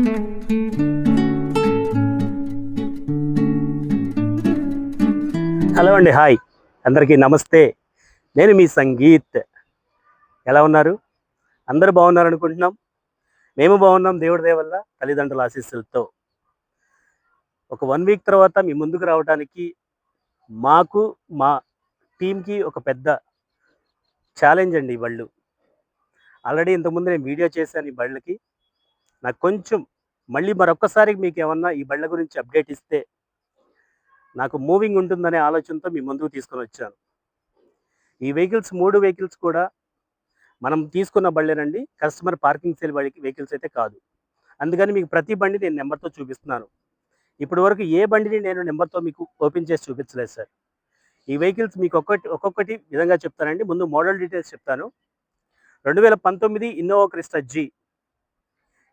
Hello అండి, hi అందరికీ నమస్తే. నేను మీ సంగీత్. ఎలా ఉన్నారు? అందరూ బాగున్నారు అనుకుంటున్నాం. మేము బాగున్నాం దేవుడి దయ వల్ల, తల్లిదండ్రుల ఆశీస్సులతో. ఒక 1 వీక్ తర్వాత మీ ముందుకు రావడానికి మాకు, మా టీమ్‌కి ఒక పెద్ద ఛాలెంజ్ అండి ఈ బళ్ళు. ఆల్రెడీ ఇంతకుముందు నేను వీడియో చేశాను ఈ బళ్ళకి. నాకు కొంచెం మళ్ళీ మరొక్కసారి మీకేమన్నా ఈ బళ్ళ గురించి అప్డేట్ ఇస్తే నాకు మూవింగ్ ఉంటుందనే ఆలోచనతో మీ ముందుకు తీసుకొనొచ్చాను. ఈ వెహికల్స్ 3 వెహికల్స్ కూడా మనం తీసుకున్న బళ్ళేనండి. కస్టమర్ పార్కింగ్ సేల్ వెహికల్స్ అయితే కాదు. అందుకని మీకు ప్రతి బండి నేను నెంబర్‌తో చూపిస్తున్నాను. ఇప్పటి వరకు ఏ బండిని నేను నెంబర్‌తో మీకు ఓపెన్ చేసి చూపించలేదు సార్. ఈ వెహికల్స్ మీకు ఒక్కొక్కటి విధంగా చెప్తానండి. ముందు మోడల్ డీటెయిల్స్ చెప్తాను. 2019 ఇన్నోవా క్రిస్టా జీ.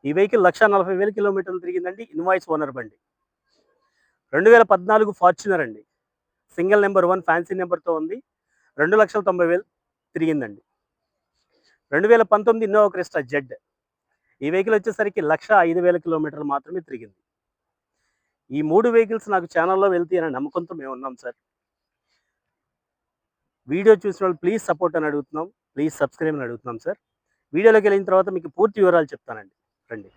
ఈ వెహికల్ 1,40,000 కిలోమీటర్లు తిరిగిందండి. ఇన్వాయిస్ ఓనర్ బండి. 2014 ఫార్చునర్ అండి. సింగిల్ నెంబర్ 1 ఫ్యాన్సీ నెంబర్‌తో ఉంది. 2,90,000 తిరిగిందండి. 2019 ఇన్నోవా క్రిస్టా జెడ్. ఈ వెహికల్ వచ్చేసరికి 1,05,000 కిలోమీటర్లు మాత్రమే తిరిగింది. ఈ 3 వెహికల్స్ నాకు ఛానల్లో వెళ్తాయి అనే నమ్మకంతో మేము ఉన్నాం సార్. వీడియో చూసిన వాళ్ళు ప్లీజ్ సపోర్ట్ అని అడుగుతున్నాం. ప్లీజ్ సబ్స్క్రైబ్ అని అడుగుతున్నాం సార్. వీడియోలోకి వెళ్ళిన తర్వాత మీకు పూర్తి వివరాలు చెప్తానండి. రండి.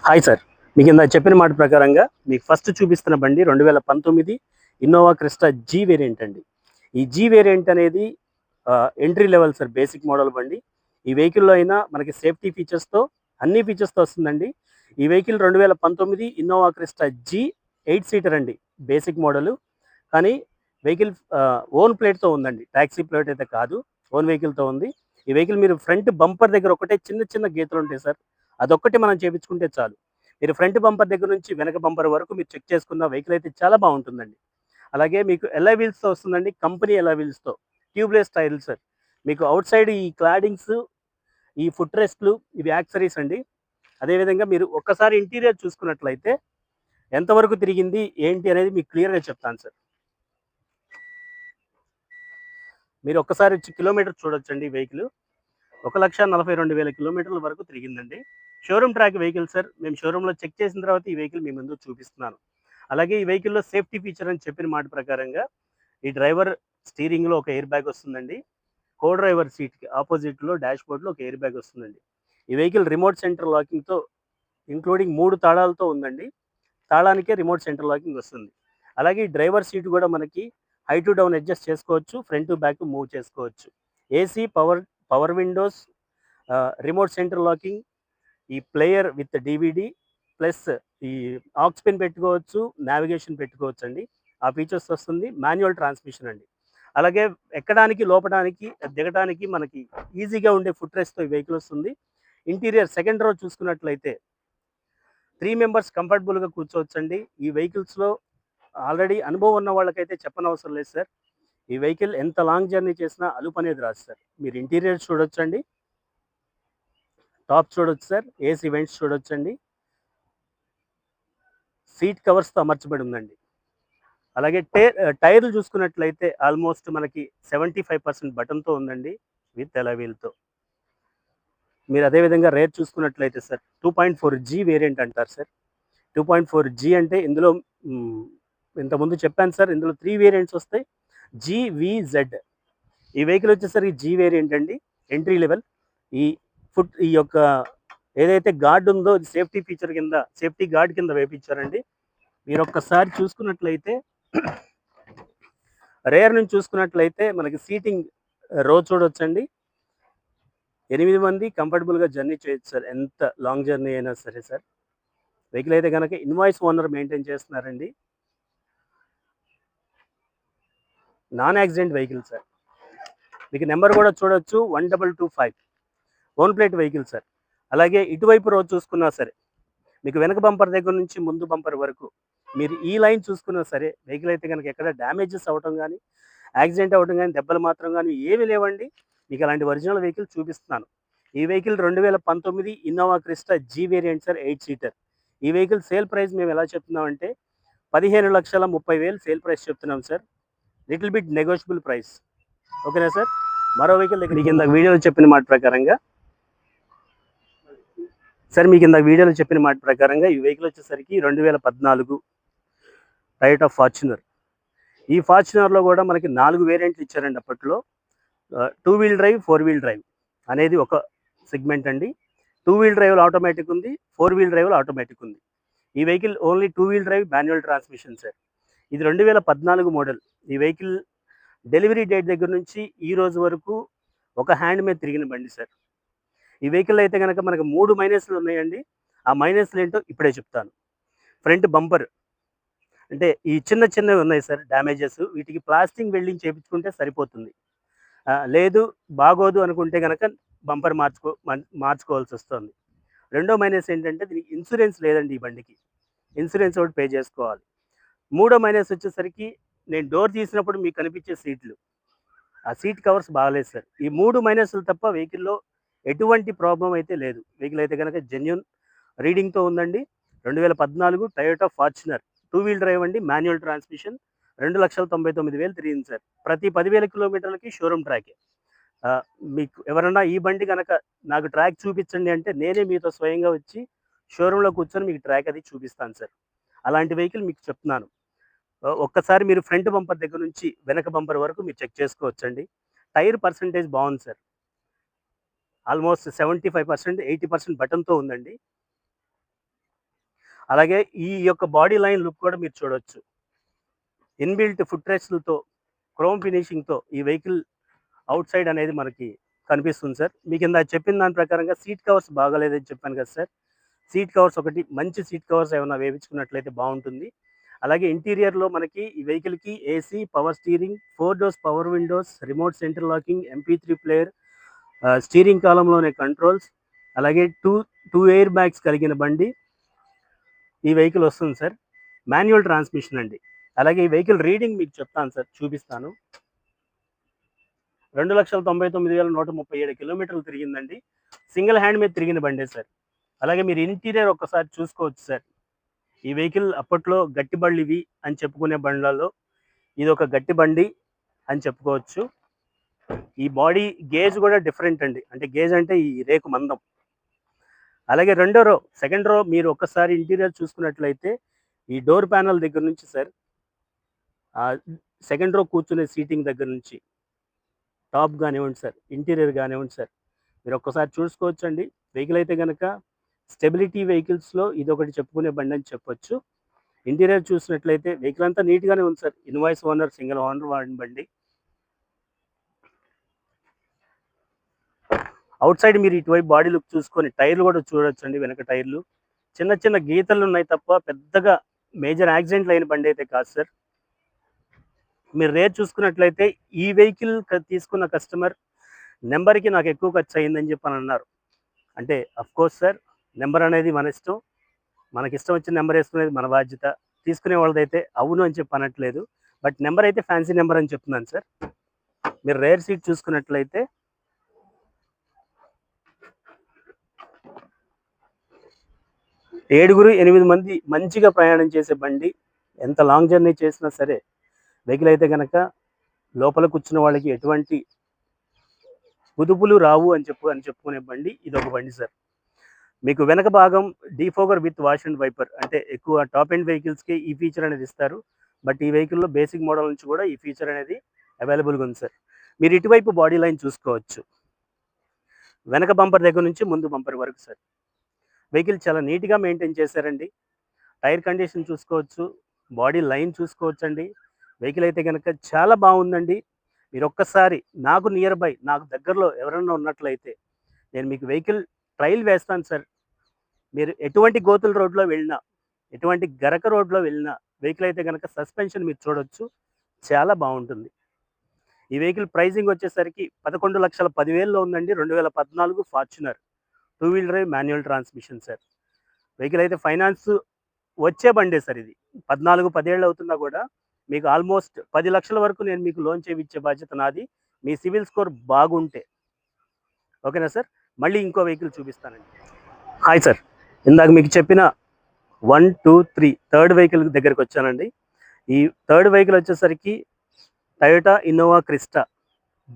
Hi sir. మీకు ఇందాక చెప్పిన మాట ప్రకారంగా మీకు ఫస్ట్ చూపిస్తున్న బండి 2019 ఇన్నోవా క్రిస్టా జీ వేరియంట్ అండి. ఈ జీ వేరియంట్ అనేది entry level sir, basic model బండి. ఈ వెహికల్లో అయినా మనకి సేఫ్టీ ఫీచర్స్తో అన్ని ఫీచర్స్తో వస్తుందండి. ఈ vehicle 2019 Innova Crysta G 8 seater అండి, బేసిక్ మోడల్. కానీ వెహికల్ ఓన్ ప్లేట్తో ఉందండి, ట్యాక్సీ ప్లేట్ అయితే కాదు, ఓన్ వెహికల్తో ఉంది. ఈ వెహికల్ మీరు ఫ్రంట్ బంపర్ దగ్గర ఒకటే చిన్న చిన్న గీతలు ఉంటాయి సార్, అదొక్కటి మనం చేయించుకుంటే చాలు. మీరు ఫ్రంట్ బంపర్ దగ్గర నుంచి వెనక బంపర్ వరకు మీరు చెక్ చేసుకున్న వెహికల్ అయితే చాలా బాగుంటుందండి. అలాగే మీకు ఎల్ఐ వీల్స్తో వస్తుందండి, కంపెనీ ఎల్ఐ వీల్స్తో, ట్యూబ్లెస్ టైర్లు సార్. మీకు అవుట్ సైడ్ ఈ క్లాడింగ్స్, ఈ ఫుట్ రెస్ట్లు, ఇవి యాక్సరీస్ అండి. అదేవిధంగా మీరు ఒక్కసారి ఇంటీరియర్ చూసుకున్నట్లయితే ఎంతవరకు తిరిగింది ఏంటి అనేది మీకు క్లియర్గా చెప్తాను సార్. మీరు ఒక్కసారి వచ్చి కిలోమీటర్ చూడొచ్చండి. వెహికల్ 1,42,000 కిలోమీటర్ల వరకు తిరిగిందండి. Showroom track vehicle sir. మేము షోరూంలో చెక్ చేసిన తర్వాత ఈ వెహికల్ మీ ముందు చూపిస్తున్నాను. అలాగే ఈ వెహికల్లో సేఫ్టీ ఫీచర్ అని చెప్పిన మాట ప్రకారంగా ఈ డ్రైవర్ స్టీరింగ్లో ఒక ఎయిర్ బ్యాగ్ వస్తుందండి. కో డ్రైవర్ సీట్కి ఆపోజిట్లో డాష్ బోర్డ్లో ఒక ఎయిర్ బ్యాగ్ వస్తుందండి. ఈ వెహికల్ రిమోట్ సెంటర్ లాకింగ్తో ఇంక్లూడింగ్ 3 తాళాలతో ఉందండి. తాళానికే రిమోట్ సెంటర్ లాకింగ్ వస్తుంది. అలాగే ఈ డ్రైవర్ సీట్ కూడా మనకి హై టు డౌన్ అడ్జస్ట్ చేసుకోవచ్చు, ఫ్రంట్ టు బ్యాక్ మూవ్ చేసుకోవచ్చు. AC, power Windows, remote centre locking, ఈ ప్లేయర్ విత్ డివిడి, ప్లస్ ఈ ఆక్స్ పిన్ పెట్టుకోవచ్చు, నావిగేషన్ పెట్టుకోవచ్చు అండి. ఆ ఫీచర్స్ వస్తుంది. మాన్యువల్ ట్రాన్స్మిషన్ అండి. అలాగే ఎక్కడానికి, లోపడానికి, దిగడానికి మనకి ఈజీగా ఉండే ఫుట్ రెస్ట్తో ఈ వెహికల్ వస్తుంది. ఇంటీరియర్ సెకండ్ రో చూసుకున్నట్లయితే 3 మెంబర్స్ కంఫర్టబుల్గా కూర్చోవచ్చండి. ఈ వెహికల్స్లో ఆల్రెడీ అనుభవం ఉన్న వాళ్ళకైతే చెప్పనవసరం లేదు సార్. ఈ వెహికల్ ఎంత లాంగ్ జర్నీ చేసినా అలుపు అనేది రాదు సార్. మీరు ఇంటీరియర్ చూడొచ్చండి, టాప్ చూడొచ్చు సార్, ఏసీ వెంట్స్ చూడొచ్చండి, సీట్ కవర్స్తో అమర్చబడి ఉందండి. అలాగే టైర్లు చూసుకున్నట్లయితే ఆల్మోస్ట్ మనకి 75% బటన్తో ఉందండి, విత్ అలాయ్ వీల్తో. మీరు అదేవిధంగా రేర్ చూసుకున్నట్లయితే సార్ 2.4G వేరియంట్ అంటారు సార్. 2.4G అంటే ఇందులో ఇంతకుముందు చెప్పాను సార్, ఇందులో 3 వేరియంట్స్ వస్తాయి. జీవీజెడ్. ఈ వెహికల్ వచ్చేసరికి జీ వేరియంట్ అండి, ఎంట్రీ లెవెల్. ఈ యొక్క ఏదైతే గార్డ్ ఉందో ఇది సేఫ్టీ ఫీచర్ కింద, సేఫ్టీ గార్డ్ కింద వేపించారండి. మీరు ఒక్కసారి చూసుకున్నట్లయితే రేర్ నుంచి చూసుకున్నట్లయితే మనకి సీటింగ్ రో చూడొచ్చండి. 8 మంది కంఫర్టబుల్గా జర్నీ చేయొచ్చు సార్, ఎంత లాంగ్ జర్నీ అయినా సరే సార్. వెహికల్ అయితే కనుక ఇన్వాయిస్ ఓనర్ మెయింటైన్ చేస్తున్నారండి. Non accident vehicle sir. మీకు నెంబర్ కూడా చూడొచ్చు, 1225 ఓన్ ప్లేట్ వెహికల్ సార్. అలాగే ఇటువైపు రోజు చూసుకున్నా సరే మీకు వెనక బంపర్ దగ్గర నుంచి ముందు బంపర్ వరకు మీరు ఈ లైన్ చూసుకున్నా సరే వెహికల్ అయితే కనుక ఎక్కడ డ్యామేజెస్ అవ్వటం కానీ, యాక్సిడెంట్ అవ్వటం కానీ, దెబ్బలు మాత్రం కానీ ఏమీ లేవండి. మీకు అలాంటి ఒరిజినల్ వెహికల్ చూపిస్తున్నాను. ఈ vehicle 2019 Innova Crysta G variant sir, 8 seater. ఈ వెహికల్ సేల్ ప్రైస్ మేము ఎలా చెప్తున్నామంటే 15,30,000 సేల్ ప్రైస్ చెప్తున్నాం sir. Little bit negotiable price. ఓకేనా సార్? మరో వెహికల్ దగ్గర కింద వీడియోలో చెప్పిన మాట ప్రకారంగా సార్ మీకు ఇందాక వీడియోలో చెప్పిన మాట ప్రకారంగా ఈ వెహికల్ వచ్చేసరికి 2014 టయోటా ఫార్చునర్. ఈ ఫార్చునర్లో కూడా మనకి 4 వేరియంట్లు ఇచ్చారండి అప్పట్లో. 2 వీల్ డ్రైవ్, 4 వీల్ డ్రైవ్ అనేది ఒక సెగ్మెంట్ అండి. 2 వీల్ డ్రైవ్లో ఆటోమేటిక్ ఉంది, 4 వీల్ డ్రైవ్లో ఆటోమేటిక్ ఉంది. ఈ vehicle only 2 wheel drive manual transmission sir. ఇది 2014 మోడల్. ఈ వెహికల్ డెలివరీ డేట్ దగ్గర నుంచి ఈ రోజు వరకు ఒక హ్యాండ్ మీద తిరిగిన బండి సార్. ఈ వెహికల్ అయితే కనుక మనకు 3 మైనస్లు ఉన్నాయండి. ఆ మైనస్లు ఏంటో ఇప్పుడే చెప్తాను. ఫ్రంట్ బంపర్ అంటే ఈ చిన్నవి ఉన్నాయి సార్ డ్యామేజెస్. వీటికి ప్లాస్టింగ్ వెల్డింగ్ చేయించుకుంటే సరిపోతుంది. లేదు బాగోదు అనుకుంటే కనుక బంపర్ మార్చుకోవాల్సి వస్తుంది. రెండో మైనస్ ఏంటంటే దీనికి ఇన్సూరెన్స్ లేదండి ఈ బండికి. ఇన్సూరెన్స్ ఒకటి పే చేసుకోవాలి. మూడో మైనస్ వచ్చేసరికి నేను డోర్ తీసినప్పుడు మీకు కనిపించే సీట్లు, ఆ సీట్ కవర్స్ బాగాలేదు సార్. ఈ 3 మైనస్లు తప్ప వెహికల్లో ఎటువంటి ప్రాబ్లం అయితే లేదు. వెహికల్ అయితే కనుక జెన్యూన్ రీడింగ్తో ఉందండి. 2014 టయోటా ఫార్చునర్ 2 వీల్ డ్రైవ్ అండి, మాన్యువల్ ట్రాన్స్మిషన్. 2,99,000 తిరిగింది సార్. ప్రతి 10,000 కిలోమీటర్లకి షోరూమ్ ట్రాకే. మీకు ఎవరన్నా ఈ బండి కనుక నాకు ట్రాక్ చూపించండి అంటే నేనే మీతో స్వయంగా వచ్చి షోరూంలో కూర్చొని మీకు ట్రాక్ అది చూపిస్తాను సార్. అలాంటి వెహికల్ మీకు చెప్తున్నాను. ఒక్కసారి మీరు ఫ్రంట్ బంపర్ దగ్గర నుంచి వెనక బంపర్ వరకు మీరు చెక్ చేసుకోవచ్చండి. టైర్ పర్సంటేజ్ బాగుంది సార్. ఆల్మోస్ట్ 75%, 80% బటన్తో ఉందండి. అలాగే ఈ యొక్క బాడీ లైన్ లుక్ కూడా మీరు చూడొచ్చు. ఇన్బిల్ట్ ఫుట్ రెస్ట్లతో, క్రోమ్ ఫినిషింగ్తో ఈ వెహికల్ అవుట్ సైడ్ అనేది మనకి కనిపిస్తుంది సార్. మీకు ఇందాక చెప్పిన దాని ప్రకారంగా సీట్ కవర్స్ బాగాలేదని చెప్పాను కదా సార్. సీట్ కవర్స్ ఒకటి మంచి సీట్ కవర్స్ ఏమైనా వేయించుకున్నట్లయితే బాగుంటుంది. అలాగే ఇంటీరియర్లో మనకి ఈ వెహికల్కి AC, power steering, 4 doors power Windows, remote centre locking, MP3 player, steering కాలంలోనే కంట్రోల్స్, అలాగే టూ ఎయిర్ బ్యాగ్స్ కలిగిన బండి ఈ వెహికల్ వస్తుంది సార్. మాన్యువల్ ట్రాన్స్మిషన్ అండి. అలాగే ఈ వెహికల్ రీడింగ్ మీకు చెప్తాను సార్, చూపిస్తాను. 2,99,137 కిలోమీటర్లు తిరిగిందండి. సింగిల్ హ్యాండ్ మీద తిరిగిన బండే సార్. అలాగే మీరు ఇంటీరియర్ ఒక్కసారి చూసుకోవచ్చు సార్. ఈ వెహికల్ అప్పట్లో గట్టి బళ్ళు ఇవి అని చెప్పుకునే బండ్లలో ఇది ఒక గట్టి బండి అని చెప్పుకోవచ్చు. ఈ బాడీ గేజ్ కూడా డిఫరెంట్ అండి. అంటే గేజ్ అంటే ఈ రేకు మందం. అలాగే సెకండ్ రో మీరు ఒక్కసారి ఇంటీరియర్ చూసుకున్నట్లయితే ఈ డోర్ ప్యానల్ దగ్గర నుంచి సార్, సెకండ్ రో కూర్చునే సీటింగ్ దగ్గర నుంచి టాప్ కానివ్వండి సార్, ఇంటీరియర్ కానివ్వండి సార్, మీరు ఒక్కసారి చూసుకోవచ్చండి. వెహికల్ అయితే కనుక స్టెబిలిటీ వెహికల్స్లో ఇది ఒకటి చెప్పుకునే బండి అని చెప్పొచ్చు. ఇంటీరియర్ చూసినట్లయితే వెహికల్ అంతా నీట్గానే ఉంది sir. Invoice owner, single owner వాడిన బండి. అవుట్ సైడ్ మీరు ఇటువైపు బాడీ లుక్ చూసుకొని టైర్లు కూడా చూడొచ్చండి. వెనక టైర్లు చిన్న గీతలు ఉన్నాయి తప్ప పెద్దగా మేజర్ యాక్సిడెంట్లు అయిన బండి అయితే కాదు సార్. మీరు రేట్ చూసుకున్నట్లయితే ఈ వెహికల్ తీసుకున్న కస్టమర్ నెంబర్కి నాకు ఎక్కువ ఖర్చు అయిందని చెప్పి అని అన్నారు. అంటే అఫ్కోర్స్ సార్, నెంబర్ అనేది మన ఇష్టం. మనకి ఇష్టం వచ్చిన నెంబర్ వేసుకునేది మన బాధ్యత. తీసుకునే వాళ్ళదైతే అవును అని చెప్పి అనట్లేదు. బట్ నెంబర్ అయితే ఫ్యాన్సీ నెంబర్ అని చెప్తున్నాను సార్. మీరు రేర్ సీట్ చూసుకున్నట్లయితే 7-8 మంది మంచిగా ప్రయాణం చేసే బండి. ఎంత లాంగ్ జర్నీ చేసినా సరే వెహికల్ అయితే కనుక లోపల కూర్చున్న వాళ్ళకి ఎటువంటి కుదుపులు రావు అని చెప్పుకునే బండి ఇది ఒక బండి సార్. మీకు వెనక భాగం defogger with wash and wiper. అంటే ఎక్కువ టాప్ ఎండ్ వెహికల్స్కి ఈ ఫీచర్ అనేది ఇస్తారు. బట్ ఈ వెహికల్లో బేసిక్ మోడల్ నుంచి కూడా ఈ ఫీచర్ అనేది అవైలబుల్గా ఉంది సార్. మీరు ఇటువైపు బాడీ లైన్ చూసుకోవచ్చు. వెనక బంపర్ దగ్గర నుంచి ముందు బంపర్ వరకు సార్ వెహికల్ చాలా నీట్గా మెయింటైన్ చేశారండి. టైర్ కండిషన్ చూసుకోవచ్చు, బాడీ లైన్ చూసుకోవచ్చండి. వెహికల్ అయితే కనుక చాలా బాగుందండి. మీరు ఒక్కసారి నాకు నియర్ బై, నాకు దగ్గరలో ఎవరైనా ఉన్నట్లయితే నేను మీకు వెహికల్ ట్రయల్ వేస్తాను సార్. మీరు ఎటువంటి గోతుల రోడ్లో వెళ్ళినా, ఎటువంటి గరక రోడ్లో వెళ్ళినా వెహికల్ అయితే కనుక సస్పెన్షన్ మీరు చూడొచ్చు, చాలా బాగుంటుంది. ఈ వెహికల్ ప్రైజింగ్ వచ్చేసరికి 11,10,000లో ఉందండి. 2014 Fortuner 2 wheel drive manual transmission sir. Vehicle అయితే ఫైనాన్స్ వచ్చే బండే సార్. ఇది 14-10 ఏళ్ళు అవుతున్నా కూడా మీకు ఆల్మోస్ట్ 10 లక్షల వరకు నేను మీకు లోన్ చేయించే బాధ్యత నాది, మీ సివిల్ స్కోర్ బాగుంటే. ఓకేనా సార్? మళ్ళీ ఇంకో వెహికల్ చూపిస్తానండి. హాయ్ సార్, ఇందాక మీకు చెప్పిన 1, 2, 3 థర్డ్ వెహికల్ దగ్గరికి వచ్చానండి. ఈ థర్డ్ వెహికల్ వచ్చేసరికి Toyota Innova Crysta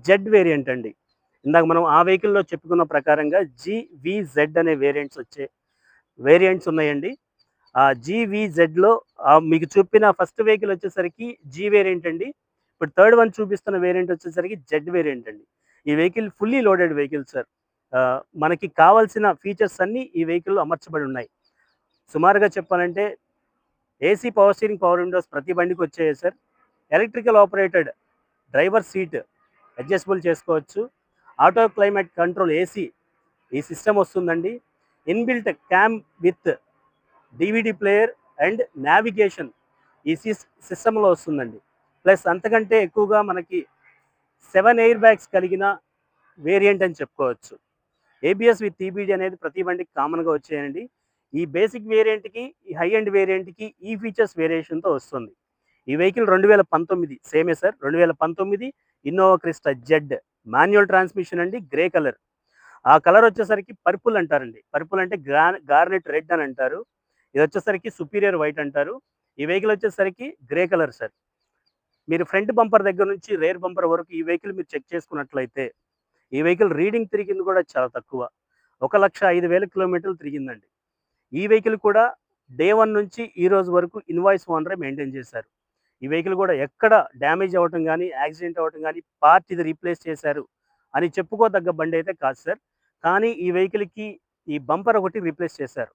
Z variant అండి. ఇందాక మనం ఆ వెహికల్లో చెప్పుకున్న ప్రకారంగా GVZ అనే వేరియంట్స్ వచ్చాయి. వేరియంట్స్ ఉన్నాయండి. జీవీజెడ్‌లో మీకు చూపిన ఫస్ట్ వెహికల్ వచ్చేసరికి జీ వేరియంట్ అండి. ఇప్పుడు థర్డ్ వన్ చూపిస్తున్న వేరియంట్ వచ్చేసరికి జెడ్ వేరియంట్ అండి. ఈ vehicle fully loaded vehicle sir. మనకి కావాల్సిన ఫీచర్స్ అన్నీ ఈ వెహికల్‌లో అమర్చబడి ఉన్నాయి. సుమారుగా చెప్పాలంటే AC power steering, power Windows ప్రతి బండికి వచ్చాయి sir. Electrical operated driver seat adjustable చేసుకోవచ్చు. ఆటో క్లైమేట్ కంట్రోల్ ఏసీ ఈ సిస్టమ్ వస్తుందండి. Inbuilt cam with DVD player and navigation ఈ సిస్టంలో వస్తుందండి. ప్లస్ అంతకంటే ఎక్కువగా మనకి 7 ఎయిర్ బ్యాగ్స్ కలిగిన వేరియంట్ అని చెప్పుకోవచ్చు. ఏబిఎస్ విత్ ఈబీడీ అనేది ప్రతి బండికి కామన్‌గా వచ్చాయండి. ఈ బేసిక్ వేరియంట్‌కి, ఈ హై ఎండ్ వేరియంట్‌కి ఈ ఫీచర్స్ వేరియేషన్‌తో వస్తుంది. ఈ వెహికల్ 2019 సేమే sir. 2019 Innova Crysta Z manual transmission అండి. Grey colour. ఆ కలర్ వచ్చేసరికి పర్పుల్ అంటారండి. పర్పుల్ అంటే గార్నెట్ రెడ్ అని అంటారు. ఇది వచ్చేసరికి సుపీరియర్ వైట్ అంటారు. ఈ వెహికల్ వచ్చేసరికి గ్రే కలర్ సార్. మీరు ఫ్రంట్ బంపర్ దగ్గర నుంచి రేర్ బంపర్ వరకు ఈ వెహికల్ మీరు చెక్ చేసుకున్నట్లయితే ఈ వెహికల్ రీడింగ్ తిరిగింది కూడా చాలా తక్కువ. 1,05,000 కిలోమీటర్లు తిరిగిందండి. ఈ వెహికల్ కూడా డే 1 నుంచి ఈ రోజు వరకు ఇన్వాయిస్ ఓనరే మెయింటైన్ చేశారు. ఈ వెహికల్ కూడా ఎక్కడ డ్యామేజ్ అవ్వటం గానీ, యాక్సిడెంట్ అవ్వటం గానీ, పార్ట్ ఇది రీప్లేస్ చేశారు అని చెప్పుకోదగ్గ బండయితే కాదు సార్. కానీ ఈ వెహికల్‌కి ఈ బంపర్ ఒకటి రీప్లేస్ చేశారు.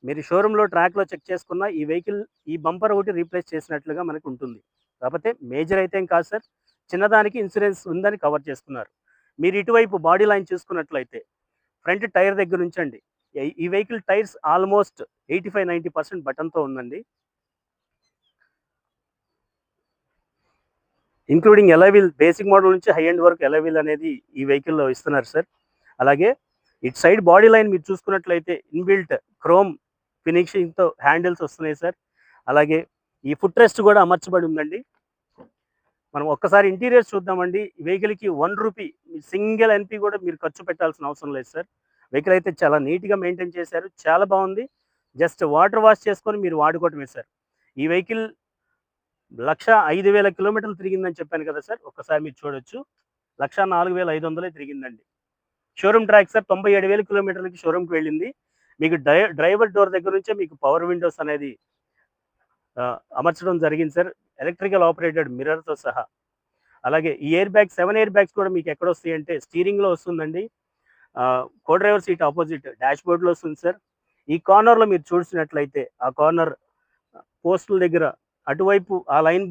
మీరు షోరూమ్‌లో ట్రాక్‌లో చెక్ చేసుకున్న ఈ వెహికల్ ఈ బంపర్ ఒకటి రీప్లేస్ చేసినట్లుగా మనకు ఉంటుంది. కాకపోతే మేజర్ అయితే ఏం కాదు సార్. చిన్నదానికి ఇన్సూరెన్స్ ఉందని కవర్ చేసుకున్నారు. మీరు ఇటువైపు బాడీ లైన్ చూసుకున్నట్లయితే ఫ్రంట్ టైర్ దగ్గర నుంచండి. ఈ వెహికల్ టైర్స్ ఆల్మోస్ట్ 85-90% బటన్‌తో ఉందండి. Including alloy wheel basic model నుంచి హై ఎండ్ వరకు అలాయ్ వీల్ అనేది ఈ వెహికల్‌లో ఇస్తున్నారు సార్. అలాగే ఇటు సైడ్ బాడీ లైన్ మీరు చూసుకున్నట్లయితే ఇన్‌బిల్ట్ క్రోమ్ ఫినిషింగ్‌తో హ్యాండిల్స్ వస్తున్నాయి సార్. అలాగే ఈ ఫుట్ రెస్ట్ కూడా అమర్చబడి ఉందండి. మనం ఒక్కసారి ఇంటీరియర్స్ చూద్దామండి. ఈ వెహికల్‌కి ₹1 సింగిల్ ఎన్‌పీ కూడా మీరు ఖర్చు పెట్టాల్సిన అవసరం లేదు సార్. వెహికల్ అయితే చాలా నీట్‌గా మెయింటైన్ చేశారు. చాలా బాగుంది. జస్ట్ వాటర్ వాష్ చేసుకొని మీరు వాడుకోవటమే సార్. ఈ వెహికల్ 1,05,000 కిలోమీటర్లు తిరిగిందని చెప్పాను కదా సార్. ఒక్కసారి మీరు చూడొచ్చు. 1,04,500 తిరిగిందండి. షోరూమ్ ట్రాక్ సార్ 97,000 కిలోమీటర్లకి షోరూమ్‌కి వెళ్ళింది. మీకు డ్రైవర్ డోర్ దగ్గర నుంచే మీకు పవర్ విండోస్ అనేది అమర్చడం జరిగింది సార్. ఎలక్ట్రికల్ ఆపరేటెడ్ మిర్రర్‌తో సహా. అలాగే ఈ ఎయిర్ బ్యాగ్స్ 7 ఎయిర్ బ్యాగ్స్ కూడా మీకు ఎక్కడొస్తాయంటే స్టీరింగ్‌లో వస్తుందండి. కో డ్రైవర్ సీట్ అపోజిట్ డాష్‌బోర్డ్‌లో వస్తుంది సార్. ఈ కార్నర్‌లో మీరు చూసినట్లయితే ఆ కార్నర్ పోస్టుల దగ్గర అటువైపు ఆ లైన్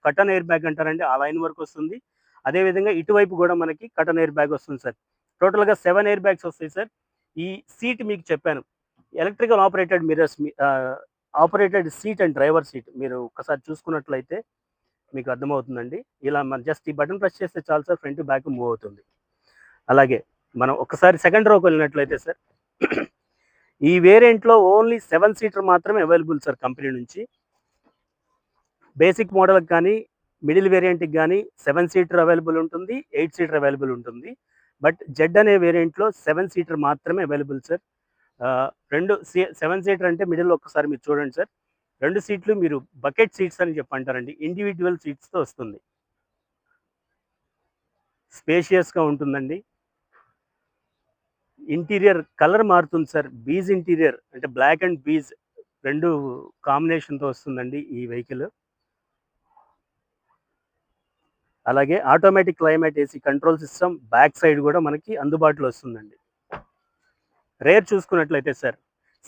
కటన్ ఎయిర్ బ్యాగ్ అంటారండి. ఆ లైన్ వరకు వస్తుంది. అదేవిధంగా ఇటువైపు కూడా మనకి కటన్ ఎయిర్ బ్యాగ్ వస్తుంది సార్. టోటల్‌గా 7 ఎయిర్ బ్యాగ్స్ వస్తాయి సార్. ఈ సీట్ మీకు చెప్పాను. Electrical operated mirrors operated seat and driver seat మీరు ఒక్కసారి చూసుకున్నట్లయితే మీకు అర్థమవుతుందండి. ఇలా మనం జస్ట్ ఈ బటన్ ప్రెస్ చేస్తే చాలు సార్ ఫ్రంట్ బ్యాక్ మూవ్ అవుతుంది. అలాగే మనం ఒక్కసారి సెకండ్ రోకి వెళ్ళినట్లయితే సార్ ఈ వేరియంట్‌లో ఓన్లీ 7 సీటర్ మాత్రమే అవైలబుల్ సార్ కంపెనీ నుంచి. బేసిక్ మోడల్‌కి కానీ, మిడిల్ వేరియంట్‌కి గానీ 7 సీటర్ అవైలబుల్ ఉంటుంది. 8 సీటర్ అవైలబుల్ ఉంటుంది. బట్ జెడ్ అనే వేరియంట్‌లో 7 సీటర్ మాత్రమే అవైలబుల్ సార్. 7 సీటర్ అంటే మిడిల్‌లో ఒక్కసారి మీరు చూడండి సార్. 2 సీట్లు మీరు బకెట్ సీట్స్ అని చెప్పి అంటారండి. ఇండివిడ్యువల్ సీట్స్‌తో వస్తుంది. స్పేషియస్‌గా ఉంటుందండి. ఇంటీరియర్ కలర్ మారుతుంది సార్. బీజ్ ఇంటీరియర్ అంటే బ్లాక్ అండ్ బీజ్ 2 కాంబినేషన్‌తో వస్తుందండి ఈ వెహికల్. అలాగే automatic climate AC control system back side కూడా మనకి అందుబాటులో వస్తుందండి. రేర్ చూసుకున్నట్లయితే సార్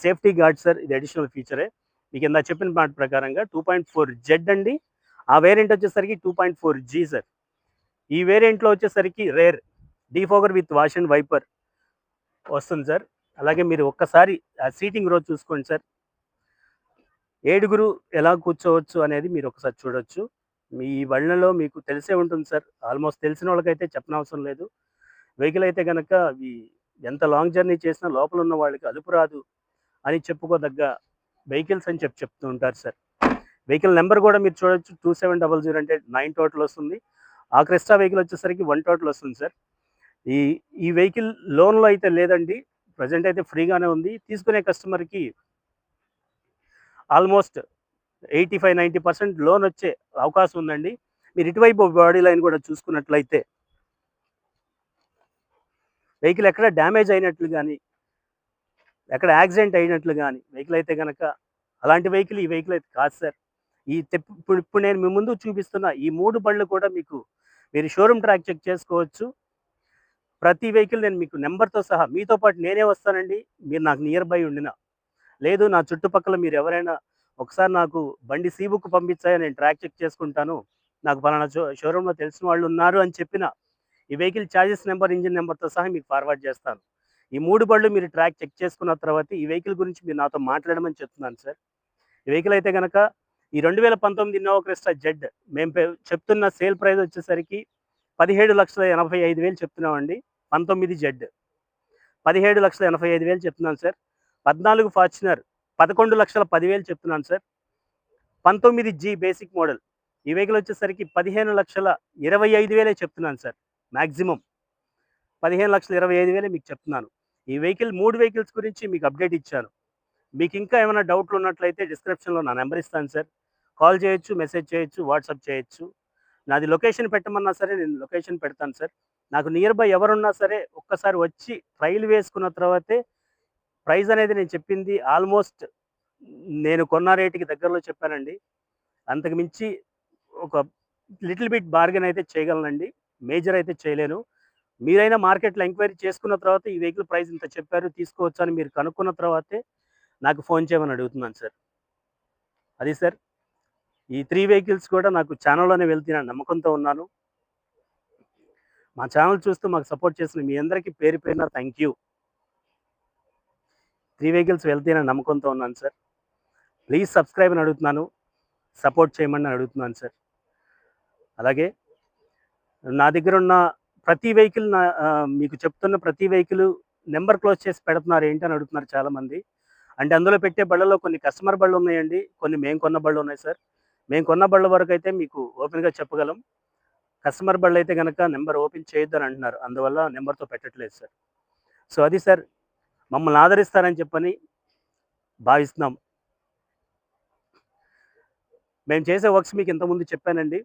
సేఫ్టీ గార్డ్ సార్ ఇది అడిషనల్ ఫీచరే. మీకు ఇందాక చెప్పిన మాట ప్రకారంగా 2.4 జెడ్ అండి. ఆ వేరియంట్ వచ్చేసరికి 2.4 జీ సార్. ఈ వేరియంట్‌లో వచ్చేసరికి rear defogger with wash and wiper వస్తుంది సార్. అలాగే మీరు ఒక్కసారి ఆ సీటింగ్ రో చూసుకోండి సార్. 7గురు ఎలా కూర్చోవచ్చు అనేది మీరు ఒకసారి చూడొచ్చు. మీ బండ్లలో మీకు తెలిసే ఉంటుంది సార్. ఆల్మోస్ట్ తెలిసిన వాళ్ళకైతే చెప్పనవసరం లేదు. వెహికల్ అయితే గనక అవి ఎంత లాంగ్ జర్నీ చేసినా లోపల ఉన్న వాళ్ళకి అలుపు రాదు అని చెప్పుకోదగ్గ వెహికల్స్ అని చెప్తూ ఉంటారు సార్. వెహికల్ నెంబర్ కూడా మీరు చూడొచ్చు 2700 అంటే 9 టోటల్ వస్తుంది. ఆ క్రెస్టా వెహికల్ వచ్చేసరికి 1 టోటల్ వస్తుంది సార్. ఈ ఈ వెహికల్ లోన్‌లో అయితే లేదండి. ప్రెజెంట్ అయితే ఫ్రీగానే ఉంది. తీసుకునే కస్టమర్‌కి ఆల్మోస్ట్ 85-90% లోన్ వచ్చే అవకాశం ఉందండి. మీరు ఇటువైపు బాడీ లైన్ కూడా చూసుకున్నట్లయితే వెహికల్ ఎక్కడ డ్యామేజ్ అయినట్లు గానీ, ఎక్కడ యాక్సిడెంట్ అయినట్లు గానీ వెహికల్ అయితే గనక అలాంటి వెహికల్ ఈ వెహికల్ అయితే కాదు సార్. ఇప్పుడు నేను మీ ముందు చూపిస్తున్న ఈ 3 బండ్లు కూడా మీరు షోరూమ్ ట్రాక్ చెక్ చేసుకోవచ్చు. ప్రతి వెహికల్ నేను మీకు నంబర్‌తో సహా మీతో పాటు నేనే వస్తానండి. మీరు నాకు నియర్ బై ఉండినా. లేదు నా చుట్టుపక్కల మీరెవరైనా ఒకసారి నాకు బండి సీ బుక్ పంపించాయా నేను ట్రాక్ చెక్ చేసుకుంటాను. నాకు పలానా షోరూమ్‌లో తెలిసిన వాళ్ళున్నారు అని చెప్పినా, ఈ వెహికల్ చార్జెస్ నంబర్, ఇంజిన్ నంబర్‌తో సహా మీకు ఫార్వర్డ్ చేస్తాను. ఈ 3 బళ్ళు మీరు ట్రాక్ చెక్ చేసుకున్న తర్వాత ఈ వెహికల్ గురించి మీరు నాతో మాట్లాడమని చెప్తున్నాను సార్. ఈ వెహికల్ అయితే గనక ఈ 2019 ఇన్నోవా క్రిస్టా జెడ్ మేము చెప్తున్న సేల్ ప్రైస్ వచ్చేసరికి 17,85,000 చెప్తున్నామండి. 19 జెడ్ 17,85,000 చెప్తున్నాను సార్. 14 ఫార్చునర్ 11,10,000 చెప్తున్నాను సార్. 19 జీ బేసిక్ మోడల్ ఈ వెహికల్ వచ్చేసరికి 15,25,000 చెప్తున్నాను సార్. మాక్సిమం 15,25,000 మీకు చెప్తున్నాను. ఈ వెహికల్ 3 వెహికల్స్ గురించి మీకు అప్డేట్ ఇచ్చాను. మీకు ఇంకా ఏమైనా డౌట్లు ఉన్నట్లయితే డిస్క్రిప్షన్‌లో నా నెంబర్ ఇస్తాను సార్. కాల్ చేయొచ్చు, మెసేజ్ చేయొచ్చు, వాట్సాప్ చేయొచ్చు. నాది లొకేషన్ పెట్టమన్నా సరే నేను లొకేషన్ పెడతాను సార్. నాకు నియర్ బై ఎవరున్నా సరే ఒక్కసారి వచ్చి ట్రైల్ వేసుకున్న తర్వాతే ప్రైస్ అనేది నేను చెప్పింది ఆల్మోస్ట్ నేను కొన్న రేట్‌కి దగ్గరలో చెప్పానండి. అంతకు మించి ఒక లిటిల్ బిట్ బార్గెన్ అయితే చేయగలనండి. మేజర్ అయితే చేయలేను. మీరైనా మార్కెట్‌లో ఎంక్వైరీ చేసుకున్న తర్వాత ఈ వెహికల్ ప్రైస్ ఇంత చెప్పారు తీసుకోవచ్చా అని మీరు కనుక్కున్న తర్వాతే నాకు ఫోన్ చేయమని అడుగుతున్నాను సార్. అది సార్. ఈ 3 వెహికల్స్ కూడా నాకు ఛానెల్‌లోనే వెళ్తాయని నమ్మకంతో ఉన్నాను. మా ఛానెల్ చూస్తూ మాకు సపోర్ట్ చేసిన మీ అందరికీ పేరు పేరున థాంక్ యూ. 3 వెహికల్స్ వెళ్తాయని నమ్మకంతో ఉన్నాను సార్. ప్లీజ్ సబ్స్క్రైబ్ అని అడుగుతున్నాను. సపోర్ట్ చేయమని అడుగుతున్నాను సార్. అలాగే నా దగ్గరున్న ప్రతి వెహికల్ మీకు చెప్తున్న ప్రతి వెహికల్ నంబర్ క్లోజ్ చేసి పెడుతున్నారు ఏంటని అడుగుతున్నారు చాలామంది. అంటే అందులో పెట్టే బళ్ళలో కొన్ని కస్టమర్ బళ్ళు ఉన్నాయండి. కొన్ని మేము కొన్న బళ్ళు ఉన్నాయి సార్. మేము కొన్న బళ్ళ వరకైతే మీకు ఓపెన్‌గా చెప్పగలం. కస్టమర్ బళ్ళైతే గనక నంబర్ ఓపెన్ చేయొద్దని అంటున్నారు. అందువల్ల నంబర్‌తో పెట్టట్లేదు సార్. సో అది సార్. మమ్మల్ని ఆదరిస్తారని చెప్పని భావిస్తున్నాం. మేము చేసే వర్క్స్ మీకు ఇంతకుముందు చెప్పానండి.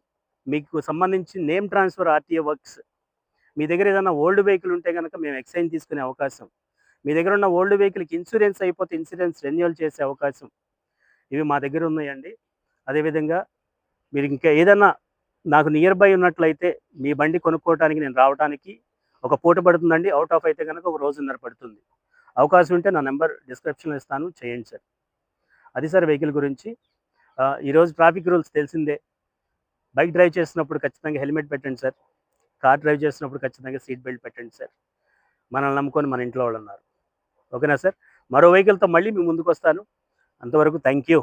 మీకు సంబంధించి నేమ్ ట్రాన్స్‌ఫర్ ఆర్‌టీఏ వర్క్స్. మీ దగ్గర ఏదైనా ఓల్డ్ వెహికల్ ఉంటే గనక మేము ఎక్స్చేంజ్ తీసుకునే అవకాశం. మీ దగ్గర ఉన్న ఓల్డ్ వెహికల్‌కి ఇన్స్యూరెన్స్ అయిపోతే ఇన్స్యూరెన్స్ రెన్యువల్ చేసే అవకాశం. ఇవి మా దగ్గర ఉన్నాయండి. అదేవిధంగా మీరు ఇంకా ఏదన్నా నాకు నియర్ బై ఉన్నట్లయితే మీ బండి కొనుక్కోవటానికి నేను రావటానికి ఒక పూట పడుతుందండి. ఔట్ ఆఫ్ అయితే గనక ఒక రోజున్నర పడుతుంది. అవకాశం ఉంటే నా నంబర్ డిస్క్రిప్షన్‌లో ఇస్తాను. చేయండి సార్. అది సార్ వెహికల్ గురించి. ఈరోజు ట్రాఫిక్ రూల్స్ తెలిసిందే. బైక్ డ్రైవ్ చేస్తున్నప్పుడు ఖచ్చితంగా హెల్మెట్ పెట్టండి సార్. కార్ డ్రైవ్ చేస్తున్నప్పుడు ఖచ్చితంగా సీట్ బెల్ట్ పెట్టండి సార్. మనల్ని నమ్ముకొని మన ఇంట్లో వాళ్ళున్నారు. ఓకేనా సార్? మరో వెహికల్‌తో మళ్ళీ మీ ముందుకొస్తాను. అంతవరకు థాంక్ యూ.